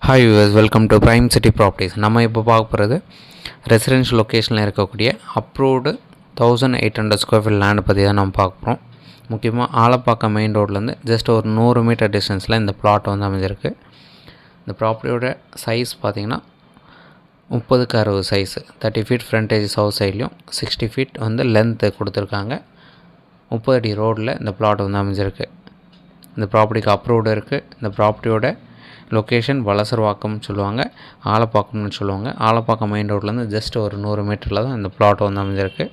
Hi US, welcome to prime city properties. நம்ம இப்போ பார்க்க போகிறது ரெசிடென்ஷியல் லொக்கேஷனில் இருக்கக்கூடிய அப்ரூவ்டு 1800 ஸ்கொயர் ஃபீட் லேண்டு பற்றி தான் நம்ம பார்க்க போகிறோம். முக்கியமாக ஆலப்பாக்கம் மெயின் ரோட்லேருந்து ஜஸ்ட் ஒரு 100 மீட்டர் டிஸ்டன்ஸில் இந்த பிளாட் வந்து அமைஞ்சிருக்கு. இந்த ப்ராப்பர்ட்டியோட சைஸ் பார்த்திங்கன்னா 30x60 size, 30 feet frontage south சைட்லேயும் 60 ஃபீட் வந்து லென்த்து கொடுத்துருக்காங்க. 30 அடி ரோடில் இந்த பிளாட் வந்து அமைஞ்சிருக்கு. இந்த ப்ராப்பர்ட்டிக்கு அப்ரூவ்டு இருக்குது. இந்த ப்ராப்பர்ட்டியோட லொக்கேஷன் வலசர்வாக்கம்னு சொல்லுவாங்க, ஆலப்பாக்கம்னு சொல்லுவாங்க. ஆலப்பாக்கம் மெயின் ரோட்லேருந்து ஜஸ்ட் ஒரு 100 மீட்டரில் தான் இந்த பிளாட் வந்து அமைஞ்சிருக்கு.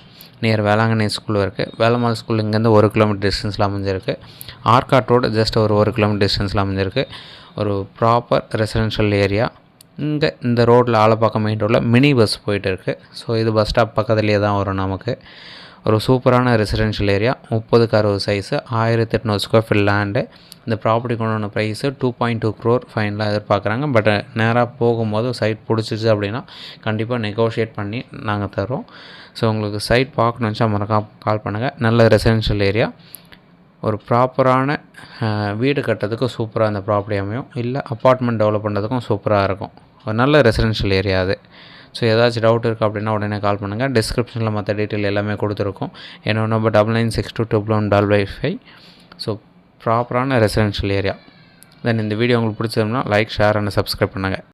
நியர் வேளாங்கண்ணி ஸ்கூல் இருக்குது. வேலம்மாள் ஸ்கூல் இங்கேருந்து 1 கிலோமீட்டர் டிஸ்டன்ஸில் அமைஞ்சிருக்கு. ஆர்காட் ரோடு ஜஸ்ட் ஒரு 1 கிலோமீட்டர் டிஸ்டன்ஸில் அமைஞ்சிருக்கு. ஒரு ப்ராப்பர் ரெசிடென்ஷியல் ஏரியா. இங்கே இந்த ரோட்டில் ஆலப்பாக்கம் மெயின் ரோட்டில் மினி பஸ் போயிட்டு இருக்குது. ஸோ இது பஸ் ஸ்டாப் பக்கத்துலேயே தான் வரும் நமக்கு. ஒரு சூப்பரான residential area, 30x60 size, 1800 square feet land. இந்த ப்ராப்பர்ட்டிக்கு உண்டான ப்ரைஸு 2.2 crore ஃபைனலாக எதிர்பார்க்குறாங்க. பட் நேராக போகும்போது சைட் பிடிச்சிச்சு அப்படின்னா கண்டிப்பாக நெகோஷியேட் பண்ணி நாங்கள் தரோம். ஸோ உங்களுக்கு சைட் பார்க்கணுன்னு வச்சா மறக்காம கால் பண்ணுங்கள். நல்ல ரெசிடென்ஷியல் ஏரியா, ஒரு ப்ராப்பரான வீடு கட்டுறதுக்கு சூப்பராக இந்த ப்ராப்பர்ட்டி அமையும். இல்லை அப்பார்ட்மெண்ட் டெவலப் பண்ணுறதுக்கும் சூப்பராக இருக்கும். ஒரு நல்ல ரெசிடென்ஷியல் ஏரியா அது. ஸோ ஏதாச்சும் டவுட் இருக்குது அப்படின்னா உடனே கால் பண்ணுங்கள். டிஸ்கிரிப்ஷனில் மற்ற டீட்டெயில் எல்லாமே கொடுத்துருக்கோம். என்னோட நம்பர் 99622155. ஸோ ப்ராப்பரான ரெசிடென்ஷியல் ஏரியா. தென் இந்த வீடியோ உங்களுக்கு பிடிச்சதுன்னா லைக், ஷேர் அண்ட் சப்ஸ்கிரைப் பண்ணுங்கள்.